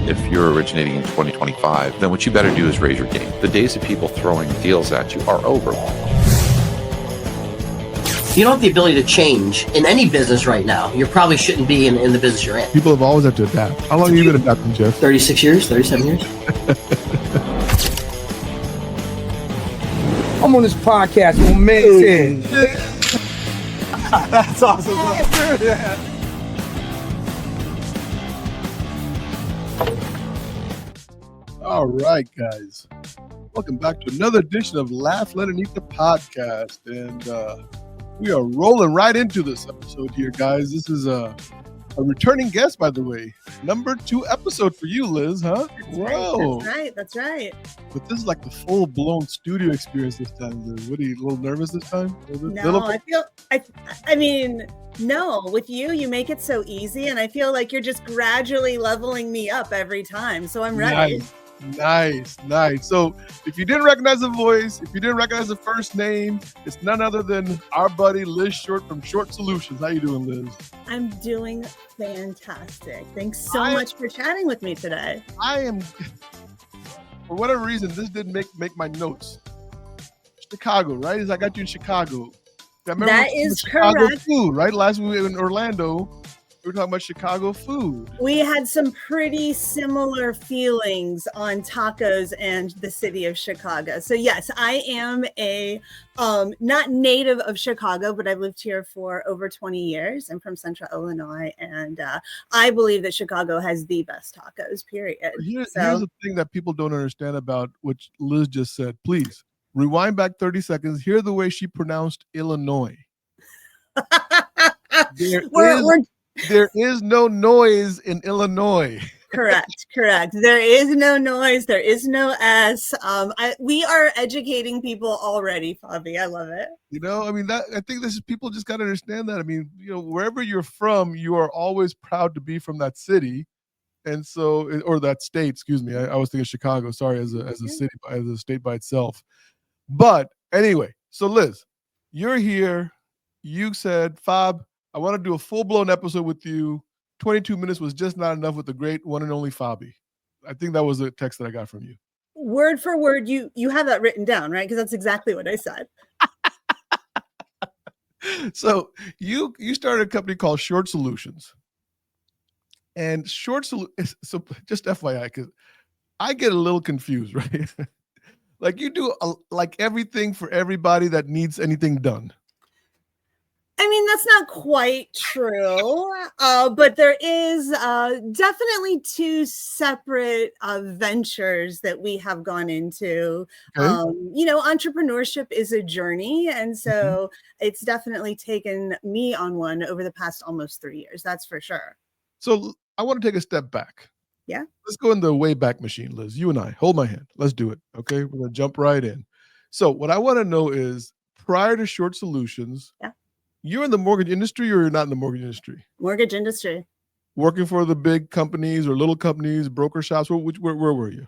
If you're originating in 2025, then what you better do is raise your game. The days of people throwing deals at you are over. If you don't have the ability to change in any business right now, you probably shouldn't be in the business you're in. People have always had to adapt. How long have you been adapting, Jeff? 36 years, 37 years. I'm on this podcast with my man. That's awesome. Yeah. All right, guys. Welcome back to another edition of Laugh Underneath the Podcast. And we are rolling right into this episode here, guys. This is a returning guest, by the way. Number 2 episode for you, Liz, huh? Whoa. That's right. But this is like the full-blown studio experience this time, Liz. What, are you a little nervous this time? No, I mean, no, with you make it so easy, and I feel like you're just gradually leveling me up every time, so I'm ready. Nice. So if you didn't recognize the voice, if you didn't recognize the first name, it's none other than our buddy Liz Short from Short Solutions. How you doing, Liz? I'm doing fantastic. Thanks so much for chatting with me today. I am, for whatever reason, this didn't make my notes. Chicago, right? I got you in Chicago. That is Chicago correct. Food, right? Last week we were in Orlando. We were talking about Chicago food. We had some pretty similar feelings on tacos and the city of Chicago. So yes, I am a not native of Chicago, but I've lived here for over 20 years. I'm from Central Illinois, and I believe that Chicago has the best tacos, period. Here's the thing that people don't understand about what Liz just said. Please rewind back 30 seconds. Hear the way she pronounced Illinois. There is no noise in Illinois. Correct. There is no noise. There is no S. We are educating people already, Fobby. I love it. I think this is, people just got to understand that. I mean, wherever you're from, you are always proud to be from that city. And so, or that state, excuse me. I was thinking Chicago, sorry, as a city, as a state by itself. But anyway, so Liz, you're here. You said, Fob, I want to do a full-blown episode with you. 22 minutes was just not enough with the great one and only Fobby. I think that was a text that I got from you. Word for word, you have that written down, right? Because that's exactly what I said. So you started a company called Short Solutions. And so just FYI, because I get a little confused, right? Like you do like everything for everybody that needs anything done. I mean, that's not quite true, but there is definitely 2 separate ventures that we have gone into. Okay. Entrepreneurship is a journey, and so it's definitely taken me on one over the past almost 3 years. That's for sure. So I want to take a step back. Yeah. Let's go in the Wayback Machine, Liz. You and I, hold my hand. Let's do it. Okay. We're going to jump right in. So what I want to know is, prior to Short Solutions, you're in the mortgage industry or you're not in the mortgage industry? Mortgage industry. Working for the big companies or little companies, broker shops? Where were you?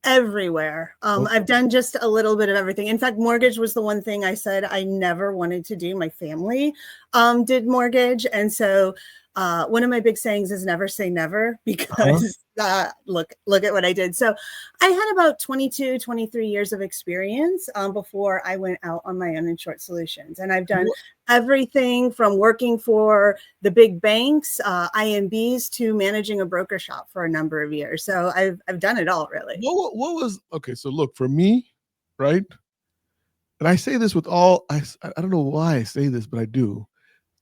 Everywhere. Okay. I've done just a little bit of everything. In fact, mortgage was the one thing I said I never wanted to do. My family did mortgage. And so one of my big sayings is never say never, because look at what I did. So I had about 22, 23 years of experience before I went out on my own in Short Solutions. And I've done everything from working for the big banks, IMBs, to managing a broker shop for a number of years. So I've done it all, really. What was, okay, so look, for me, right? And I say this with all, I don't know why I say this, but I do.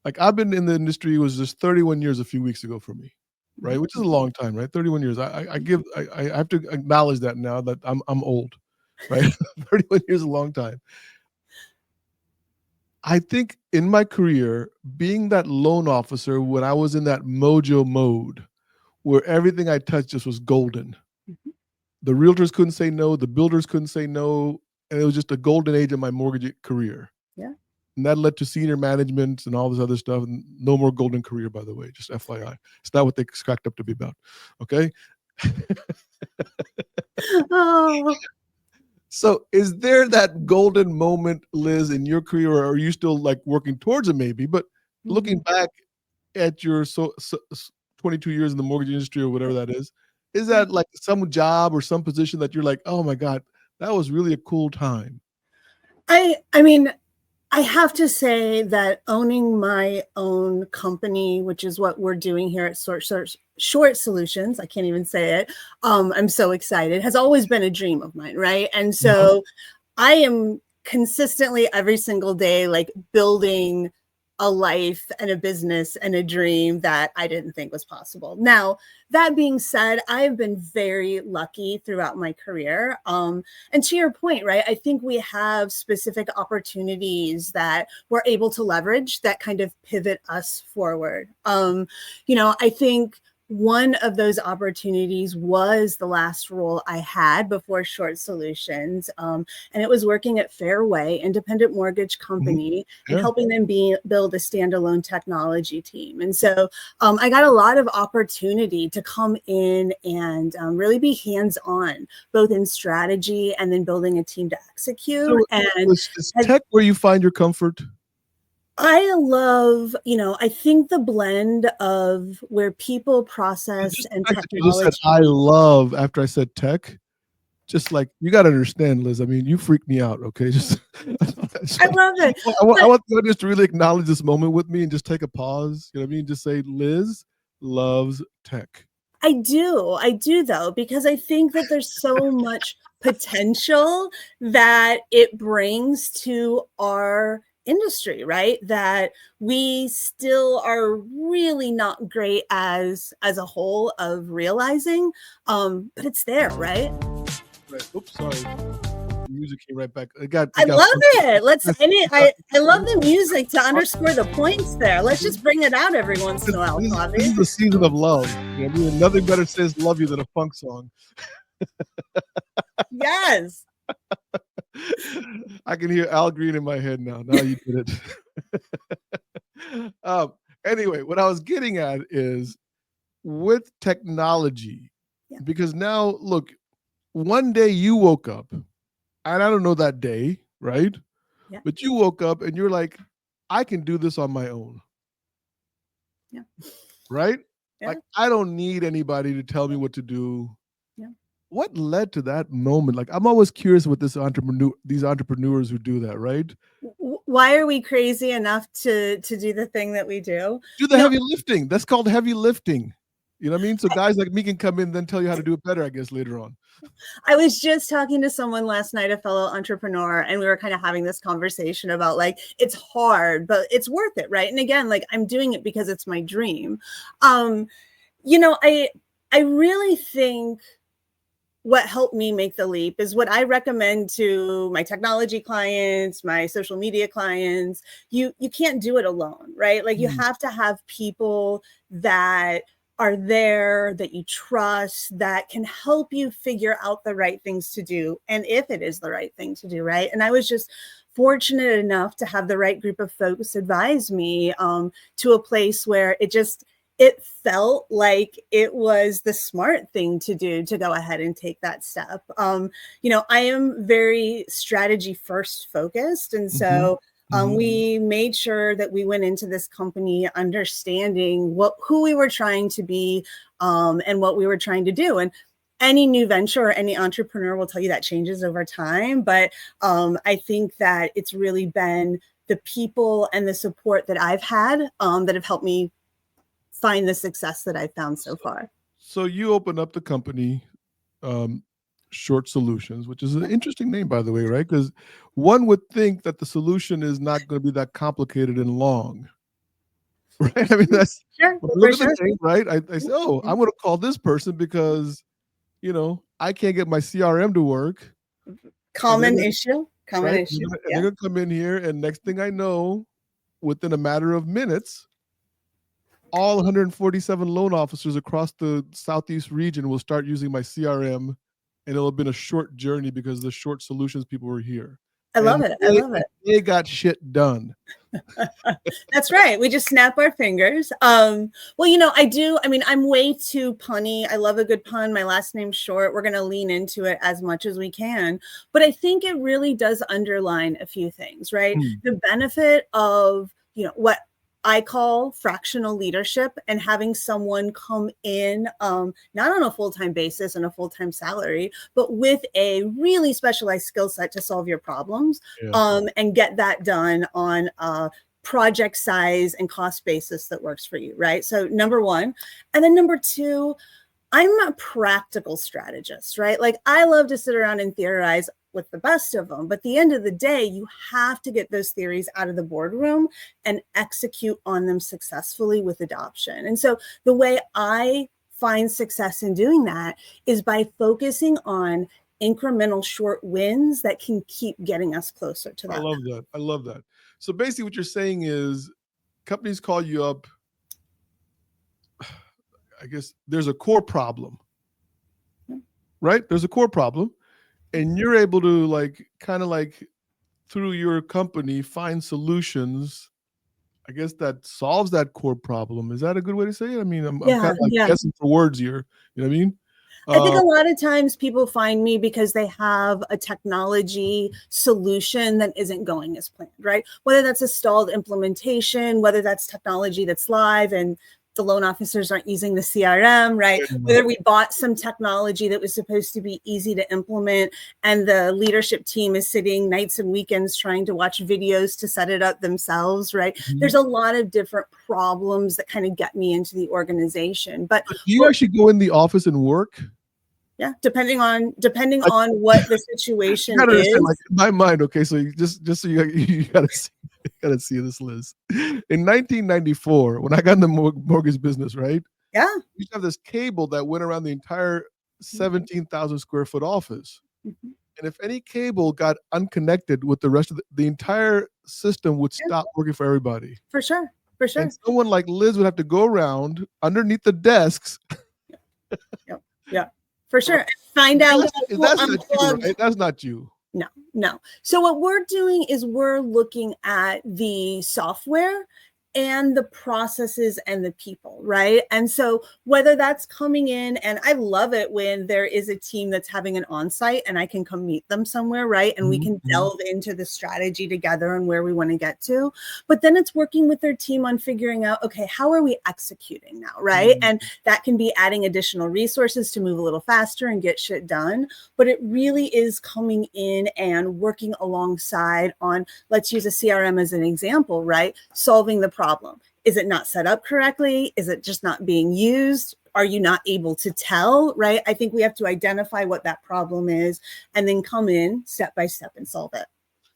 Like, I've been in the industry, it was just 31 years a few weeks ago for me, right? Which is a long time, right? 31 years. I have to acknowledge that now that I'm old, right? 31 years is a long time. I think in my career, being that loan officer, when I was in that mojo mode, where everything I touched just was golden. The realtors couldn't say no, the builders couldn't say no, and it was just a golden age of my mortgage career. Yeah. And that led to senior management and all this other stuff. And no more golden career, by the way, just FYI. It's not what they cracked up to be about. Okay. Oh. So is there that golden moment, Liz, in your career, or are you still like working towards it maybe? But looking back at your 22 years in the mortgage industry or whatever that is, Is that like some job or some position that you're like, oh my God, that was really a cool time? I mean, I have to say that owning my own company, which is what we're doing here at Short Solutions, I can't even say it. I'm so excited. Has always been a dream of mine, right? And so I am consistently every single day, like building a life and a business and a dream that I didn't think was possible. Now, that being said, I've been very lucky throughout my career. And to your point, right, I think we have specific opportunities that we're able to leverage that kind of pivot us forward. I think one of those opportunities was the last role I had before Short Solutions. And it was working at Fairway, independent mortgage company, and helping them build a standalone technology team. And so I got a lot of opportunity to come in and really be hands-on, both in strategy and then building a team to execute. So is tech where you find your comfort? I love, I think the blend of where people process and technology. Said, I love, after I said tech, just like, you got to understand, Liz. I mean, you freaked me out. Okay. I love it. I want the audience to really acknowledge this moment with me and just take a pause. You know what I mean? Just say, Liz loves tech. I do though, because I think that there's so much potential that it brings to our industry, right? That we still are really not great as a whole of realizing, but it's there, right? Right. Oops, sorry. Music came right back. I love it. I love the music to underscore the points there. Let's just bring it out every once in a while, Fobby. This is the season of love. You know, I mean, nothing better says love you than a funk song. Yes. I can hear Al Green in my head now. Now you did it. Anyway, what I was getting at is with technology, because now, look, one day you woke up, and I don't know that day, right? Yeah. But you woke up and you're like, I can do this on my own. Yeah. Right? Yeah. Like, I don't need anybody to tell me what to do. Yeah. What led to that moment? Like, I'm always curious with these entrepreneurs who do that, right? Why are we crazy enough to do the thing that we do? Do the heavy lifting. That's called heavy lifting. You know what I mean? So guys like me can come in and then tell you how to do it better, I guess, later on. I was just talking to someone last night, a fellow entrepreneur, and we were kind of having this conversation about like, it's hard, but it's worth it, right? And again, like, I'm doing it because it's my dream. I really think what helped me make the leap is what I recommend to my technology clients, my social media clients. You can't do it alone, right? Like, you have to have people that are there, that you trust, that can help you figure out the right things to do, and if it is the right thing to do, right? And I was just fortunate enough to have the right group of folks advise me to a place where it felt like it was the smart thing to do, to go ahead and take that step. I am very strategy first focused, and so we made sure that we went into this company understanding who we were trying to be and what we were trying to do. And any new venture or any entrepreneur will tell you that changes over time. But I think that it's really been the people and the support that I've had that have helped me find the success that I've found so far. So you opened up the company, Short Solutions, which is an interesting name, by the way, right? Because one would think that the solution is not going to be that complicated and long, right? I mean, that's look at the name, right? I say, I'm going to call this person because, I can't get my CRM to work. Common issue. They're going to come in here, and next thing I know, within a matter of minutes, all 147 loan officers across the Southeast region will start using my CRM. And it'll have been a short journey because the Short Solutions people were here. I love it. They got shit done. That's right. We just snap our fingers. I'm way too punny. I love a good pun. My last name's Short. We're going to lean into it as much as we can. But I think it really does underline a few things, right? The benefit of, what I call fractional leadership, and having someone come in, not on a full-time basis and a full-time salary, but with a really specialized skill set to solve your problems, and get that done on a project size and cost basis that works for you, right? So number one. And then number two, I'm a practical strategist, right? Like, I love to sit around and theorize with the best of them. But at the end of the day, you have to get those theories out of the boardroom and execute on them successfully with adoption. And so the way I find success in doing that is by focusing on incremental short wins that can keep getting us closer to that. I love that. I love that. So basically what you're saying is companies call you up. I guess there's a core problem, right? There's a core problem, and you're able to like kind of like through your company find solutions, I guess, that solves that core problem. Is that a good way to say it? I mean, I'm kind of like guessing for words here. You know what I mean? I think a lot of times people find me because they have a technology solution that isn't going as planned, right? Whether that's a stalled implementation, whether that's technology that's live and the loan officers aren't using the CRM, right? Whether we bought some technology that was supposed to be easy to implement and the leadership team is sitting nights and weekends trying to watch videos to set it up themselves, right? There's a lot of different problems that kind of get me into the organization. But do you actually go in the office and work? Yeah, depending on what the situation is. Like, in my mind, okay, so you just so you gotta see this, Liz. In 1994, when I got in the mortgage business, right? Yeah. We used to have this cable that went around the entire 17,000 square foot office. And if any cable got unconnected with the rest of the entire system would stop working for everybody. For sure. For sure. And someone like Liz would have to go around underneath the desks. Yeah. For sure. Find out. That's not you, right? That's not you. No. So what we're doing is we're looking at the software and the processes and the people, right? And so whether that's coming in, and I love it when there is a team that's having an on-site and I can come meet them somewhere, right? And we can delve into the strategy together and where we want to get to. But then it's working with their team on figuring out, okay, how are we executing now, right? And that can be adding additional resources to move a little faster and get shit done. But it really is coming in and working alongside on, let's use a CRM as an example, right? Solving the problem. Is it not set up correctly? Is it just not being used? Are you not able to tell, right? I think we have to identify what that problem is and then come in step by step and solve it.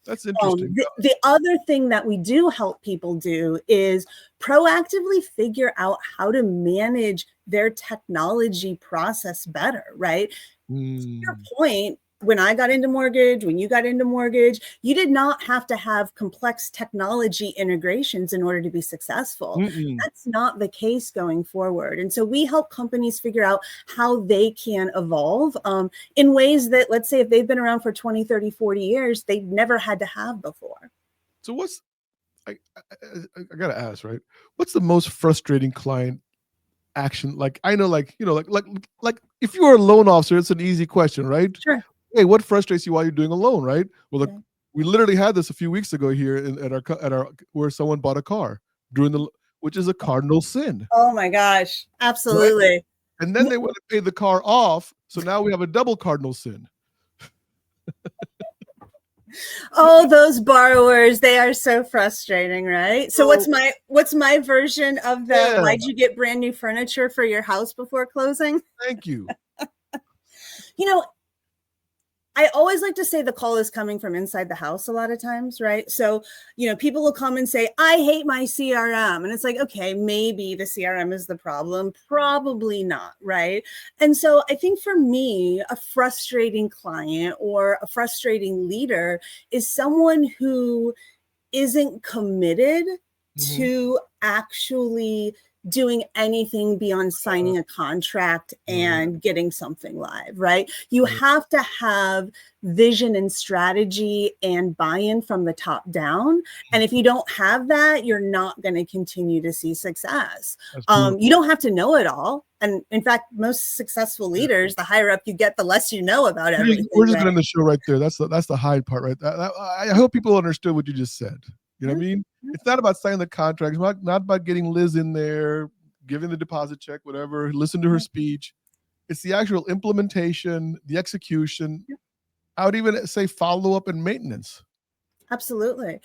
That's interesting. The other thing that we do help people do is proactively figure out how to manage their technology process better, right? To your point, when I got into mortgage, when you got into mortgage, you did not have to have complex technology integrations in order to be successful. That's not the case going forward. And so we help companies figure out how they can evolve in ways that, let's say, if they've been around for 20, 30, 40 years, they've never had to have before. So I got to ask, right? What's the most frustrating client action? Like, I know, like, you know, like if you were a loan officer, it's an easy question, right? Sure. Hey, what frustrates you while you're doing a loan, right? Well, look, we literally had this a few weeks ago here at our where someone bought a car which is a cardinal sin. Oh my gosh, absolutely. Right? And then they want to pay the car off, so now we have a double cardinal sin. Oh, those borrowers, they are so frustrating, right? So what's my version of the why'd you get brand new furniture for your house before closing? Thank you. You know, I always like to say the call is coming from inside the house a lot of times, right? So, you know, people will come and say, I hate my CRM. And it's like, okay, maybe the CRM is the problem. Probably not, right? And so I think for me, a frustrating client or a frustrating leader is someone who isn't committed to actually doing anything beyond signing a contract and getting something live, right? You have to have vision and strategy and buy-in from the top down. And if you don't have that, you're not going to continue to see success. You don't have to know it all. And in fact, most successful leaders, the higher up you get, the less you know about everything. We're just going to end the show right there. That's the high part, right? I hope people understood what you just said. You know what I mean? It's not about signing the contract. It's not about getting Liz in there, giving the deposit check, whatever, listen to her speech. It's the actual implementation, the execution. I would even say follow-up and maintenance. Absolutely.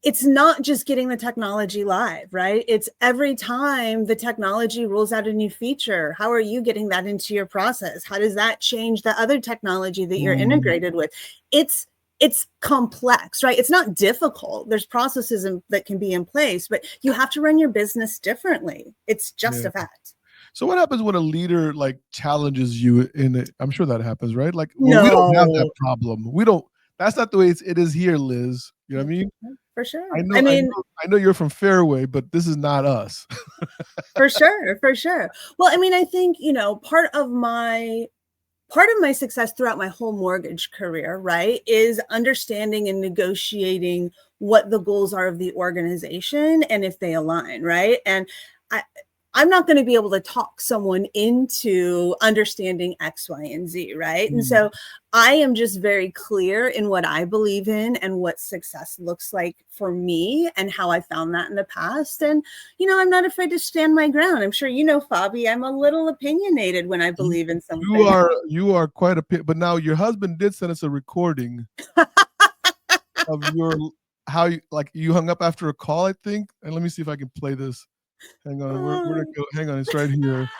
It's not just getting the technology live, right? It's every time the technology rolls out a new feature. How are you getting that into your process? How does that change the other technology that you're integrated with? It's complex, right? It's not difficult. There's processes that can be in place, but you have to run your business differently. It's just a fact. So what happens when a leader like challenges you in it? I'm sure that happens, right? Like, well, we don't have that problem. We don't. That's not the way it is here, Liz. You know what I mean? For sure. I know you're from Fairway, but this is not us. For sure. Well, I mean, I think, part of my success throughout my whole mortgage career, right, is understanding and negotiating what the goals are of the organization and if they align, right? And I'm not going to be able to talk someone into understanding X, Y, and Z, right? And so I am just very clear in what I believe in and what success looks like for me and how I found that in the past. And, I'm not afraid to stand my ground. I'm sure Fobby, I'm a little opinionated when I believe in something. You are quite but now your husband did send us a recording of how you hung up after a call, I think. And let me see if I can play this. Hang on, where'd it go? Hang on, it's right here.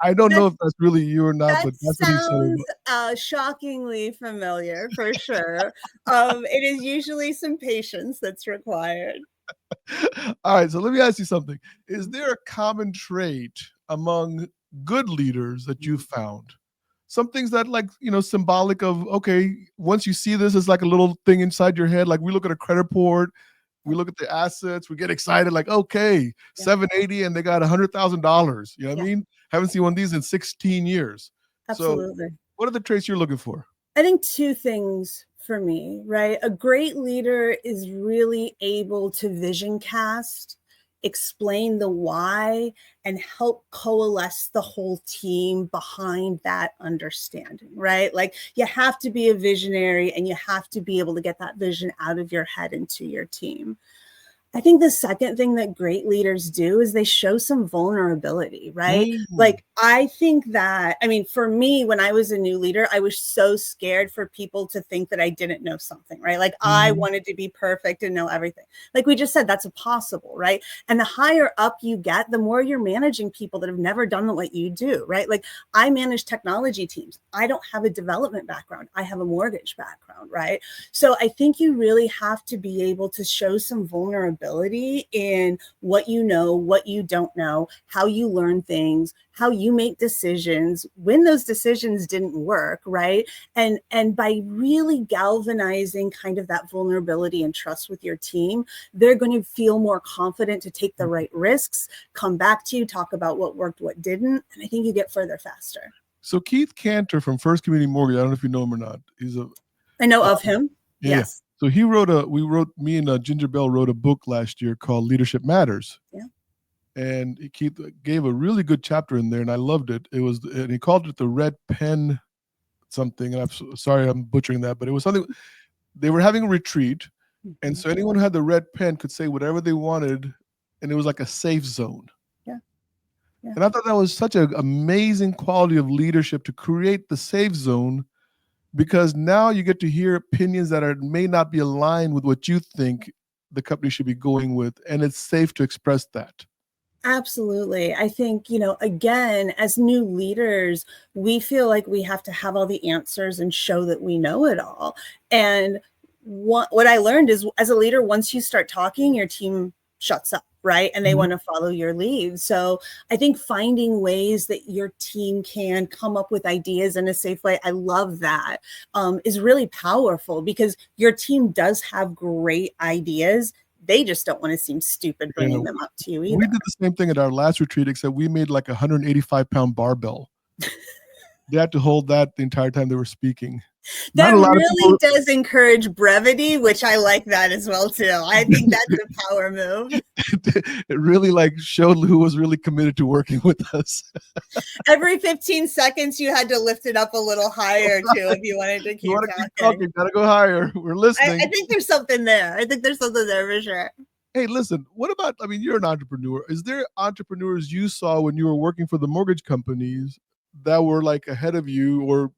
I don't know if that's really you or not, but that's what he said. Sounds shockingly familiar, for sure. It is usually some patience that's required. All right, so let me ask you something. Is there a common trait among good leaders that you found? Some things that symbolic of, okay, once you see this, it's like a little thing inside your head. Like we look at a credit report, we look at the assets, we get excited, like, okay, 780 and they got $100,000. You know what I mean? Haven't seen one of these in 16 years. Absolutely. So what are the traits you're looking for? I think two things for me, right? A great leader is really able to vision cast, explain the why, and help coalesce the whole team behind that understanding, right? Like you have to be a visionary and you have to be able to get that vision out of your head into your team. I think the second thing that great leaders do is they show some vulnerability, right? Like, I think that, for me, when I was a new leader, I was so scared for people to think that I didn't know something, right? Like I wanted to be perfect and know everything. Like we just said, that's impossible, right? And the higher up you get, the more you're managing people that have never done what you do, right? Like I manage technology teams. I don't have a development background. I have a mortgage background, right? So I think you really have to be able to show some vulnerability in what you know, what you don't know, how you learn things, how you make decisions when those decisions didn't work, right? And by really galvanizing kind of that vulnerability and trust with your team, they're going to feel more confident to take the right risks, come back to you, talk about what worked, what didn't, and I think you get further faster. So Keith Cantor from First Community Mortgage, I don't know if you know him or not. I know of him. Yes. So me and Ginger Bell wrote a book last year called Leadership Matters. Yeah. And Keith gave a really good chapter in there and I loved it. And he called it the red pen something. And I'm sorry, I'm butchering that, but it was something, they were having a retreat. And so anyone who had the red pen could say whatever they wanted. And it was like a safe zone. Yeah. And I thought that was such an amazing quality of leadership to create the safe zone, because now you get to hear opinions that may not be aligned with what you think the company should be going with, and it's safe to express that. Absolutely. I think, again, as new leaders, we feel like we have to have all the answers and show that we know it all. And what I learned is, as a leader, once you start talking, your team shuts up, right? And they want to follow your lead. So I think finding ways that your team can come up with ideas in a safe way, I love that, is really powerful, because your team does have great ideas. They just don't want to seem stupid bringing them up to you either. We did the same thing at our last retreat, except we made like a 185-pound barbell. They had to hold that the entire time they were speaking. That Not a lot of really people. does encourage brevity, which I like that as well too. I think that's a power move. It really like showed who was really committed to working with us. Every 15 seconds, you had to lift it up a little higher too if you wanted to You keep want to keep talking. talking? Gotta go higher. We're listening. I think there's something there. I think there's something there for sure. Hey, listen. What about? I mean, you're an entrepreneur. Is there entrepreneurs you saw when you were working for the mortgage companies that were like ahead of you, or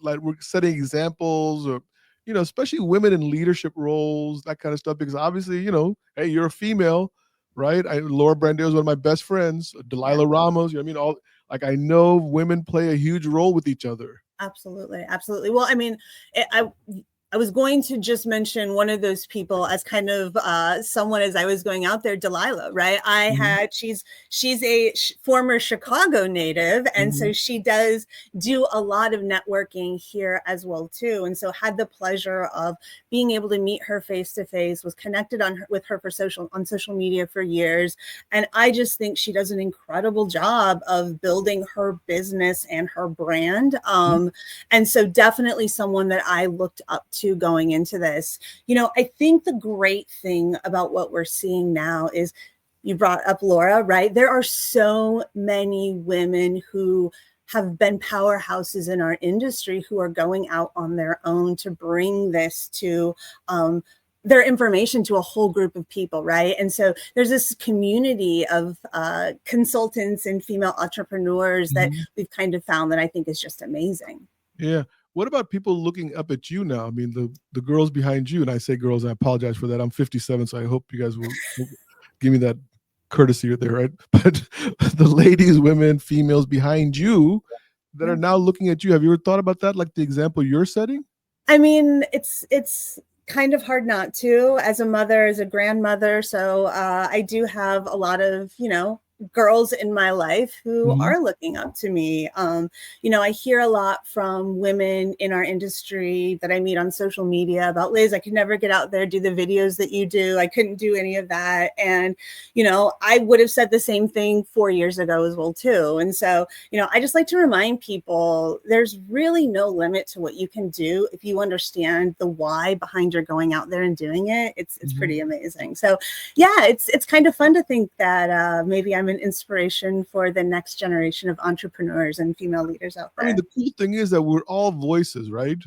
like were setting examples, or especially women in leadership roles, that kind of stuff? Because obviously, hey, you're a female, right? Laura Brandeo is one of my best friends. Delilah Ramos. I mean, all like I know women play a huge role with each other. Absolutely, absolutely. Well, I mean, I was going to just mention one of those people as kind of someone as I was going out there, Delilah, right? She's a former Chicago native, and so she does do a lot of networking here as well too. And so had the pleasure of being able to meet her face to face, was connected with her on social media for years, and I just think she does an incredible job of building her business and her brand. And so definitely someone that I looked up to going into this. I think the great thing about what we're seeing now is you brought up Laura, right? There are so many women who have been powerhouses in our industry who are going out on their own to bring this to their information to a whole group of people, right? And so there's this community of consultants and female entrepreneurs that we've kind of found that I think is just amazing. Yeah. What about people looking up at you now? I mean, the girls behind you, and I say girls, I apologize for that. I'm 57, so I hope you guys will give me that courtesy there, right? But the ladies, women, females behind you that are now looking at you, have you ever thought about that? Like the example you're setting? I mean, it's kind of hard not to, as a mother, as a grandmother. So I do have a lot of, girls in my life who are looking up to me. I hear a lot from women in our industry that I meet on social media about, Liz, I could never get out there, do the videos that you do. I couldn't do any of that. And, I would have said the same thing 4 years ago as well, too. And so, I just like to remind people there's really no limit to what you can do if you understand the why behind your going out there and doing it. It's pretty amazing. So yeah, it's kind of fun to think that maybe I'm an inspiration for the next generation of entrepreneurs and female leaders out there. I mean, the cool thing is that we're all voices, right?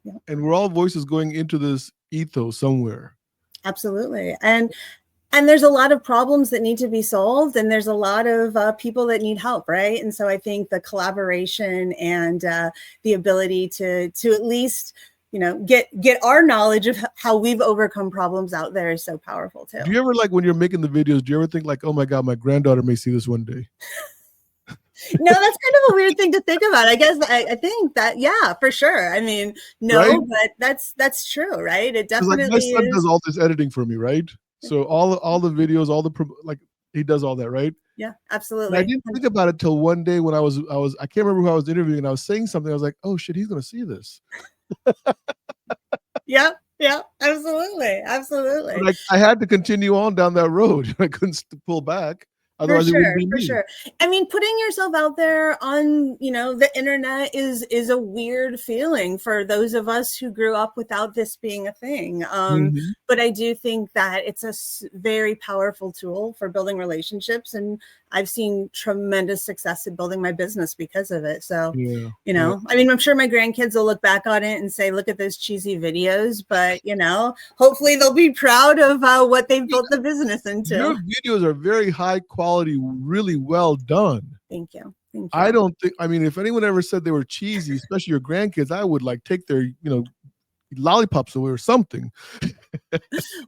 Yeah. And we're all voices going into this ethos somewhere. Absolutely. And there's a lot of problems that need to be solved, and there's a lot of people that need help, right? And so I think the collaboration and the ability to at least get our knowledge of how we've overcome problems out there is so powerful too. Do you ever, like, when you're making the videos, do you ever think like, oh my God, my granddaughter may see this one day? No, that's kind of a weird thing to think about. I guess I think that, yeah, for sure. I mean, no, right? But that's true, right? It definitely like my son is. does all this editing for me, right? So all the videos, he does all that, right? Yeah, absolutely. And I didn't think about it till one day when I can't remember who I was interviewing, and I was saying something. I was like, oh shit, he's gonna see this. Yeah, absolutely. Like I had to continue on down that road. I couldn't pull back. Otherwise, it wouldn't be me. For sure. I mean, putting yourself out there on, the internet is a weird feeling for those of us who grew up without this being a thing. But I do think that it's a very powerful tool for building relationships, and I've seen tremendous success in building my business because of it. So, I mean, I'm sure my grandkids will look back on it and say, look at those cheesy videos, but, hopefully they'll be proud of what they've built the business into. Your videos are very high quality, really well done. Thank you. I don't think, I mean, if anyone ever said they were cheesy, especially your grandkids, I would like take their, lollipops away or something.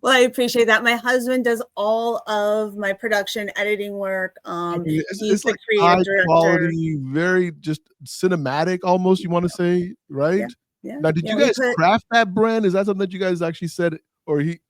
Well, I appreciate that. My husband does all of my production editing work. He's the like creative director. Quality, very just cinematic almost, you want to say, right? Yeah. Now, did you guys craft that brand? Is that something that you guys actually said, or he?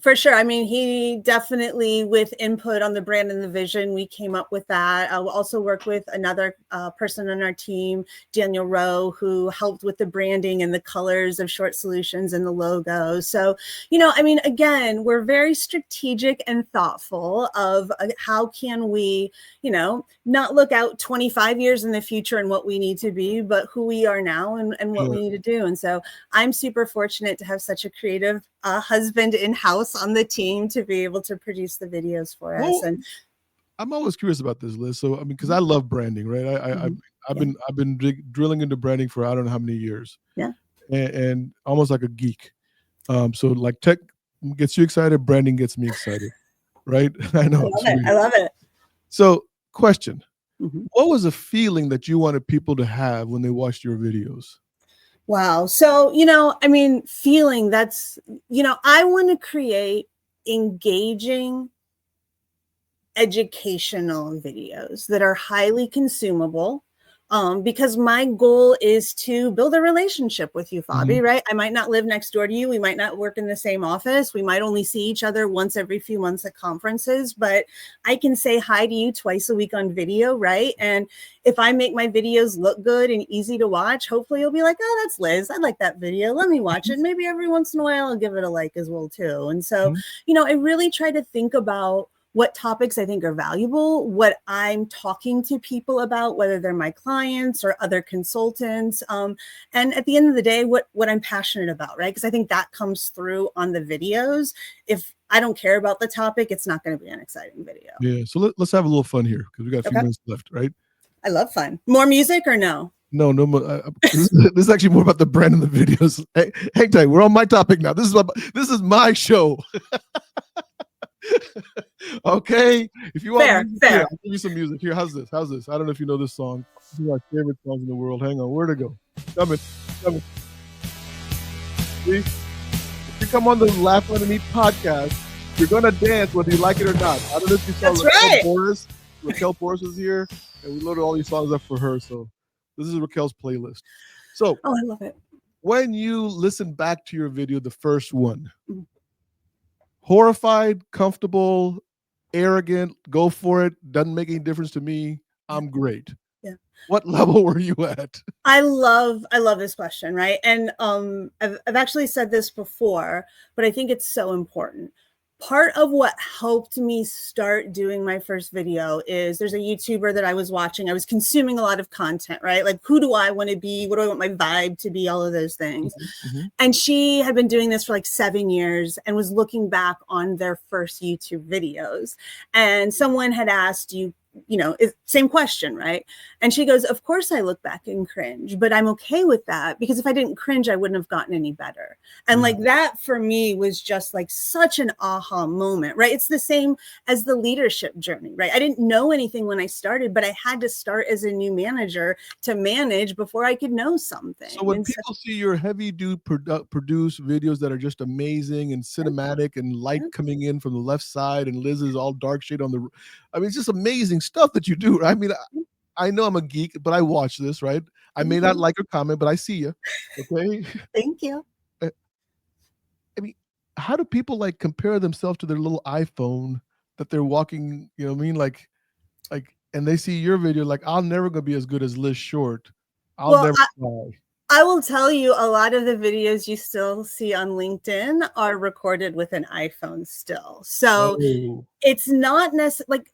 For sure. I mean, he definitely, with input on the brand and the vision, we came up with that. We also worked with another person on our team, Daniel Rowe, who helped with the branding and the colors of Short Solutions and the logo. So, you know, I mean, again, we're very strategic and thoughtful of how can we, you know, not look out 25 years in the future and what we need to be, but who we are now and what we need to do. And so I'm super fortunate to have such a creative husband in-house on the team to be able to produce the videos for us. And I'm always curious about this, Liz. So I mean, because I love branding, right? I've been drilling into branding for I don't know how many years. Yeah. And almost like a geek. So like tech gets you excited, branding gets me excited, right? I know. I love it. So question, what was a feeling that you wanted people to have when they watched your videos? Wow. So, you know, I mean, feeling that's, you know, I want to create engaging educational videos that are highly consumable. Because my goal is to build a relationship with you, Fobby, right? I might not live next door to you. We might not work in the same office. We might only see each other once every few months at conferences, but I can say hi to you twice a week on video, right? And if I make my videos look good and easy to watch, hopefully you'll be like, oh, that's Liz. I like that video. Let me watch it. Maybe every once in a while I'll give it a like as well too. And so, you know, I really try to think about what topics I think are valuable, what I'm talking to people about, whether they're my clients or other consultants. And at the end of the day, what I'm passionate about, right? Because I think that comes through on the videos. If I don't care about the topic, it's not going to be an exciting video. Yeah. So let's have a little fun here because we got a few minutes left, right? I love fun. More music or no? No. This is actually more about the brand and the videos. Hey, hang tight. We're on my topic now. This is my show. Okay, if you want music, fair. Here, I'll give you some music. Here, how's this? I don't know if you know this song. This is my favorite songs in the world. Hang on, where'd it go? Coming. See? If you come on the Laugh Learn and Eat podcast, you're gonna dance whether you like it or not. I don't know if you saw Raquel Boris is here, and we loaded all these songs up for her. So this is Raquel's playlist. So I love it. When you listen back to your video, the first one, horrified, comfortable, arrogant, go for it, doesn't make any difference to me, I'm great. Yeah. What level were you at? I love this question, right? And I've actually said this before, but I think it's so important. Part of what helped me start doing my first video is there's a YouTuber that I was watching. I was consuming a lot of content, right? Like, who do I want to be? What do I want my vibe to be? All of those things. And she had been doing this for like 7 years and was looking back on their first YouTube videos. And someone had asked, you know, same question, right? And she goes, of course I look back and cringe, but I'm okay with that because if I didn't cringe, I wouldn't have gotten any better. And like that for me was just like such an aha moment, right? It's the same as the leadership journey, right? I didn't know anything when I started, but I had to start as a new manager to manage before I could know something. So when people see your heavy dude produce videos that are just amazing and cinematic and light coming in from the left side and Liz is all dark shade on the, I mean, it's just amazing stuff that you do. I mean, I know I'm a geek, but I watch this, right? I may not like or comment, but I see you. Okay. Thank you. I mean, how do people like compare themselves to their little iPhone that they're walking, you know what I mean? Like, and they see your video, like, I'm never going to be as good as Liz Short. I'll never try. I will tell you, a lot of the videos you still see on LinkedIn are recorded with an iPhone still. So it's not necessarily like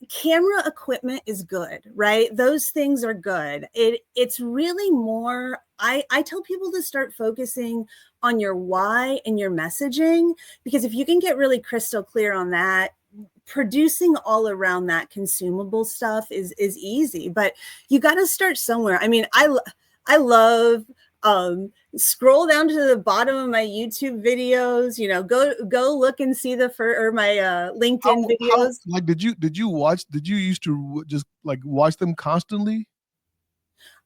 camera equipment is good, right? Those things are good. It's really more, I tell people to start focusing on your why and your messaging, because if you can get really crystal clear on that, producing all around that consumable stuff is easy, but you got to start somewhere. I mean, I love scroll down to the bottom of my YouTube videos, you know, go look and see my LinkedIn videos. Like, did you used to just like watch them constantly?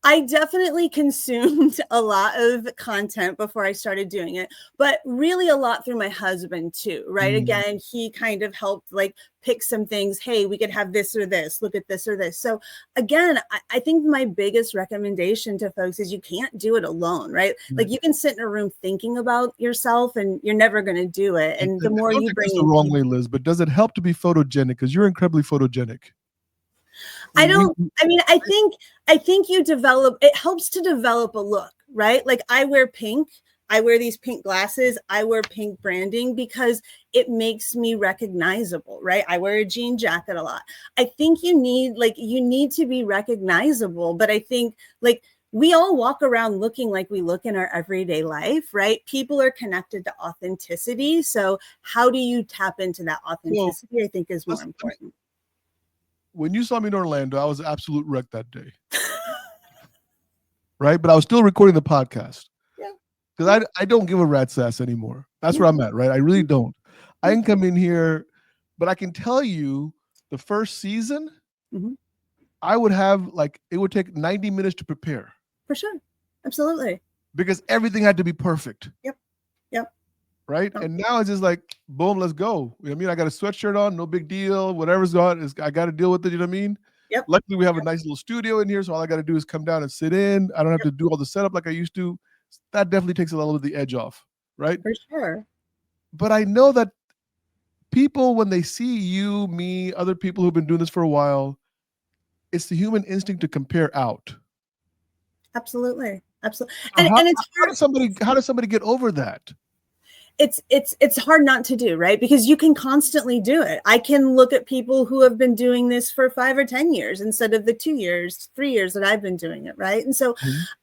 I definitely consumed a lot of content before I started doing it, but really a lot through my husband too, right? Again, he kind of helped like pick some things. Hey, we could have this or this, look at this or this. So again, I think my biggest recommendation to folks is you can't do it alone, right? Like you can sit in a room thinking about yourself and you're never going to do it. And the more Don't you take bring this in the wrong people, way, Liz, but does it help to be photogenic? Because you're incredibly photogenic. I don't, I mean, I think you develop, it helps to develop a look, right? Like I wear pink, I wear these pink glasses, I wear pink branding because it makes me recognizable, right? I wear a jean jacket a lot. I think you need to be recognizable, but I think like we all walk around looking like we look in our everyday life, right? People are connected to authenticity. So how do you tap into that authenticity? I think is more important. When you saw me in Orlando, I was an absolute wreck that day. Right? But I was still recording the podcast. Yeah. Because I don't give a rat's ass anymore. That's where I'm at, right? I really don't. I can come in here, but I can tell you the first season, I would have it would take 90 minutes to prepare. For sure. Absolutely. Because everything had to be perfect. Yep. Right? And now it's just like, boom, let's go. You know what I mean? I got a sweatshirt on, no big deal. Whatever's on, I got to deal with it. You know what I mean? Yep. Luckily, we have a nice little studio in here, so all I got to do is come down and sit in. I don't have to do all the setup like I used to. That definitely takes a little bit of the edge off, right? For sure. But I know that people, when they see you, me, other people who've been doing this for a while, it's the human instinct to compare out. Absolutely. So And it's hard. How does somebody get over that? It's hard not to do, right? Because you can constantly do it. I can look at people who have been doing this for 5 or 10 years instead of the 2 years, 3 years that I've been doing it, right? And so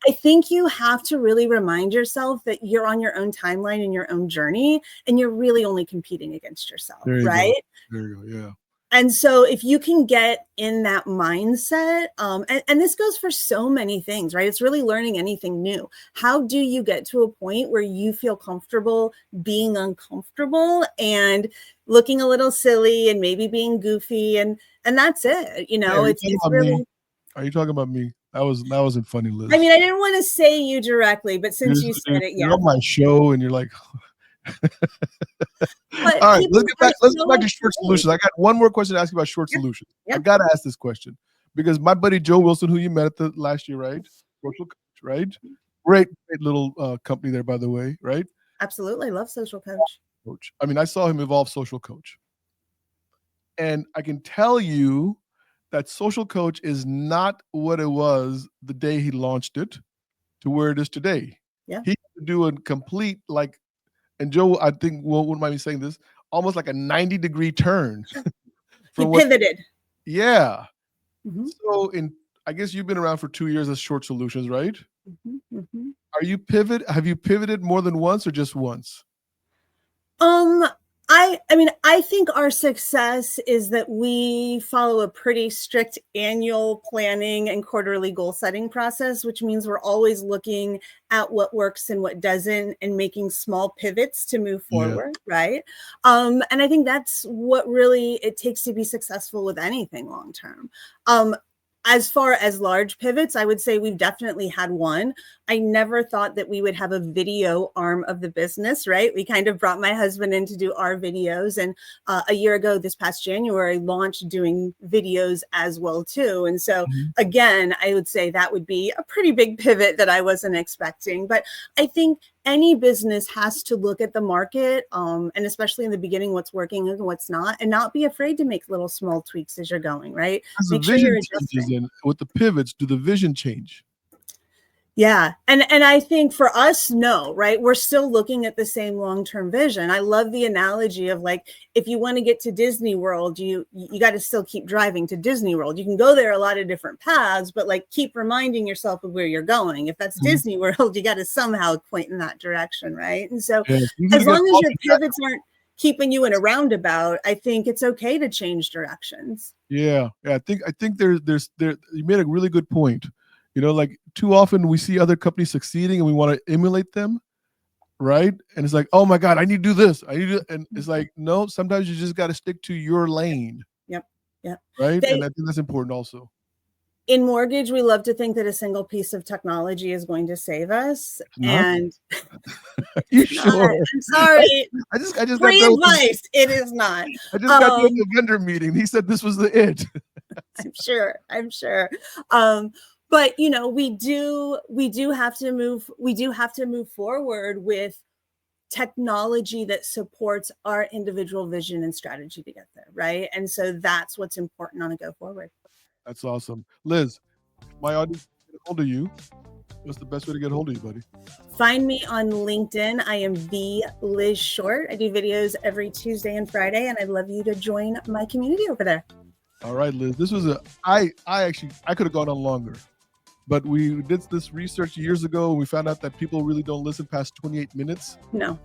I think you have to really remind yourself that you're on your own timeline and your own journey, and you're really only competing against yourself, right? There you go. Yeah. And so if you can get in that mindset, and this goes for so many things, right? It's really learning anything new. How do you get to a point where you feel comfortable being uncomfortable and looking a little silly and maybe being goofy and that's it. You know, it's really. Me? Are you talking about me? That wasn't funny, Liz. I mean, I didn't want to say you directly, but since you said it, yeah. You're on my show and you're like. All right, let's get back to short solutions. I got one more question to ask you about short solutions. I got to ask this question because my buddy Joe Wilson, who you met at the last year, right? Social Coach, right? Great little company there, by the way, right? Absolutely. Love Social Coach. I mean, I saw him evolve Social Coach. And I can tell you that Social Coach is not what it was the day he launched it to where it is today. Yeah. He had to do a complete and Joe, I think, wouldn't mind me saying this, almost like a 90-degree turn. He pivoted. Yeah. So I guess you've been around for 2 years as Short Solutions, right? Have you pivoted more than once or just once? I mean, I think our success is that we follow a pretty strict annual planning and quarterly goal setting process, which means we're always looking at what works and what doesn't and making small pivots to move forward, right? And I think that's what really it takes to be successful with anything long term. As far as large pivots, I would say we've definitely had one. I never thought that we would have a video arm of the business, right? We kind of brought my husband in to do our videos. And a year ago, this past January, launched doing videos as well, too. And so, again, I would say that would be a pretty big pivot that I wasn't expecting. But I think any business has to look at the market, and especially in the beginning, what's working and what's not, and not be afraid to make little small tweaks as you're going, right? Make sure you're adjusting. With the pivots, do the vision change? Yeah. And I think for us, no, right? We're still looking at the same long-term vision. I love the analogy of like, if you want to get to Disney World, you got to still keep driving to Disney World. You can go there a lot of different paths, but like keep reminding yourself of where you're going. If that's Disney World, you got to somehow point in that direction, right? And so as long as your pivots aren't keeping you in a roundabout, I think it's okay to change directions. Yeah. I think there's you made a really good point. You know, like too often we see other companies succeeding and we want to emulate them, right? And it's like, oh my God, I need to do this. And it's like, no, sometimes you just got to stick to your lane. Yep. Right. And I think that's important also. in mortgage, we love to think that a single piece of technology is going to save us. Not? And You not. sure? I'm sorry. I just got Free done with advice. It is not. I just got done with the vendor meeting. He said this was the it. I'm sure. But you know, we do have to move forward with technology that supports our individual vision and strategy to get there, right? And so that's what's important on a go forward. That's awesome. Liz, my audience get a hold of you. What's the best way to get a hold of you, buddy? Find me on LinkedIn. I am the Liz Short. I do videos every Tuesday and Friday, and I'd love you to join my community over there. All right, Liz. This was I could have gone on longer, but we did this research years ago and we found out that people really don't listen past 28 minutes. No.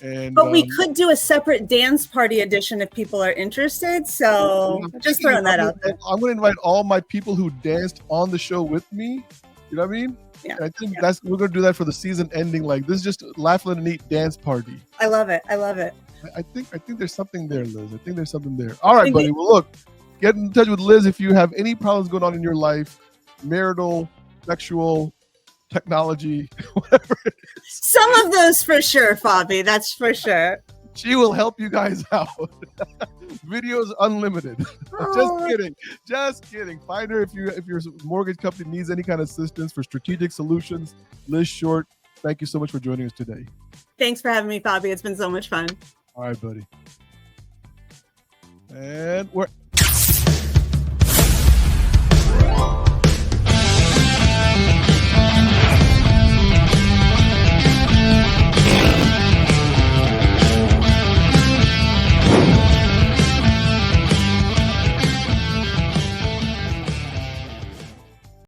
And but we could do a separate dance party edition if people are interested. So just throwing that out there. I'm going to invite all my people who danced on the show with me. You know what I mean? Yeah. And I think we're going to do that for the season ending. Like this is just laugh, let and eat dance party. I love it. I love it. I think there's something there, Liz. I think there's something there. All right, buddy. Well, look, get in touch with Liz if you have any problems going on in your life, marital, sexual, technology, whatever it is. Some of those for sure, Fobby. That's for sure. She will help you guys out. Videos unlimited. Just kidding. Find her if your mortgage company needs any kind of assistance for strategic solutions. Liz Short, thank you so much for joining us today. Thanks for having me, Fobby. It's been so much fun. All right, buddy. And we're